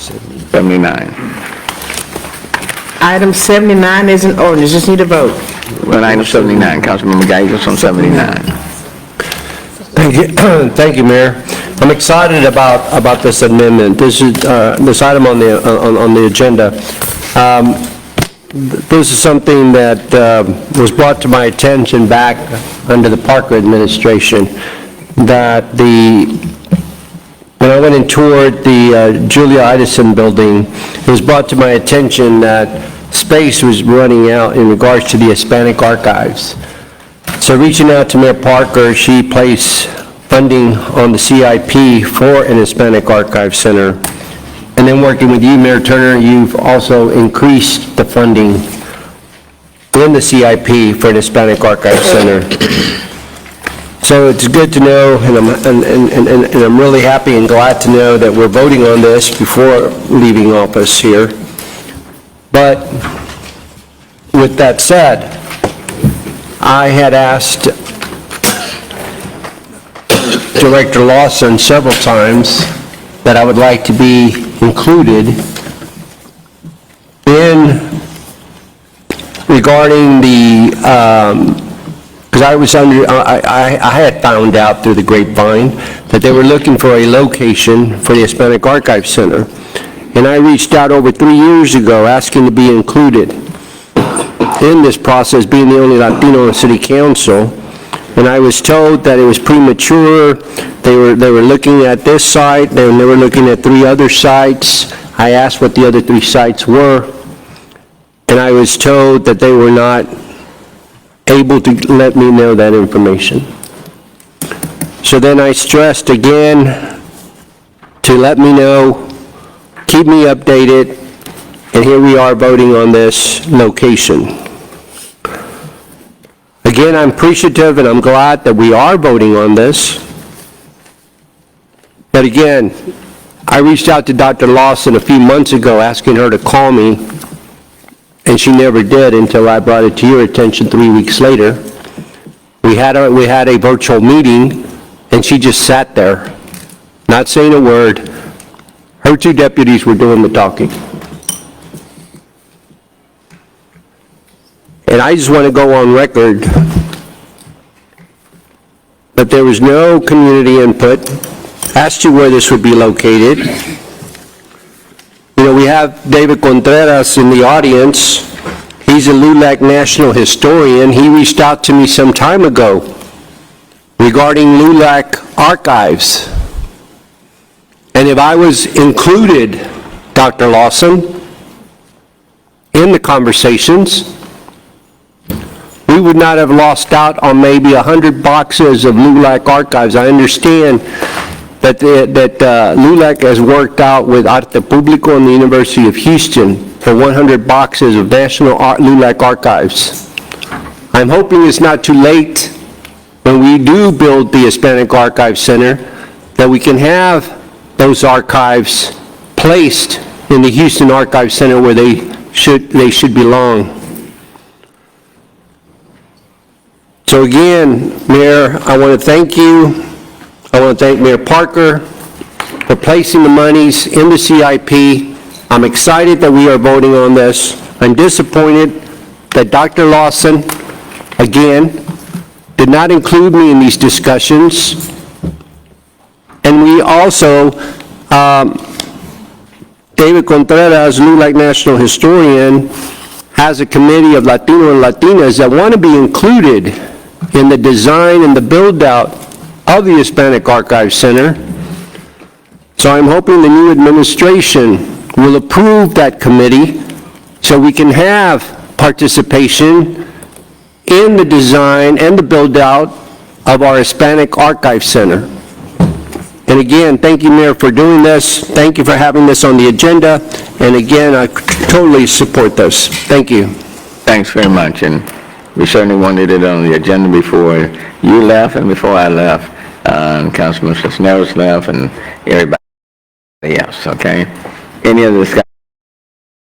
79. Item 79 is an ordinance, just need a vote. Well, item 79, Councilmember Gallegos on 79. Thank you, thank you, Mayor. I'm excited about this amendment. This is this item on the agenda. This is something that was brought to my attention back under the Parker administration. That when I went and toured the Julia Idison building, it was brought to my attention that space was running out in regards to the Hispanic archives. So reaching out to Mayor Parker, she placed funding on the CIP for an Hispanic Archive Center. And then working with you, Mayor Turner, you've also increased the funding in the CIP for an Hispanic Archive Center. So it's good to know, and I'm really happy and glad to know that we're voting on this before leaving office here. But with that said, I had asked Director Lawson several times that I would like to be included in regarding the, because I had found out through the grapevine that they were looking for a location for the Hispanic Archive Center. And I reached out over 3 years ago asking to be included in this process, being the only Latino on the City Council. And I was told that it was premature. They were looking at this site, and they were looking at 3 other sites. I asked what the other 3 sites were, and I was told that they were not able to let me know that information. So then I stressed again to let me know, keep me updated, and here we are voting on this location. Again, I'm appreciative and I'm glad that we are voting on this. But again, I reached out to Dr. Lawson a few months ago asking her to call me, and she never did until I brought it to your attention 3 weeks later. We had a virtual meeting, and she just sat there, not saying a word. Her 2 deputies were doing the talking. And I just want to go on record that there was no community input as to where this would be located. You know, we have David Contreras in the audience. He's a LULAC National Historian. He reached out to me some time ago regarding LULAC archives. And if I was included, Dr. Lawson, in the conversations, we would not have lost out on maybe 100 boxes of LULAC archives. I understand that LULAC has worked out with Arte Publico and the University of Houston for 100 boxes of national LULAC archives. I'm hoping it's not too late when we do build the Hispanic Archive Center that we can have those archives placed in the Houston Archive Center where they should belong. So again, Mayor, I want to thank you. I want to thank Mayor Parker for placing the monies in the CIP. I'm excited that we are voting on this. I'm disappointed that Dr. Lawson, again, did not include me in these discussions. And we also, David Contreras, LULAC National Historian, has a committee of Latino and Latinas that want to be included in the design and the build-out of the Hispanic Archive Center. So I'm hoping the new administration will approve that committee so we can have participation in the design and the build-out of our Hispanic Archive Center. And again, thank you, Mayor, for doing this. Thank you for having this on the agenda. And again, I totally support this. Thank you. Thanks very much. And we certainly wanted it on the agenda before you left and before I left. Councilman Cisneros left and everybody else, okay? Any other discussion?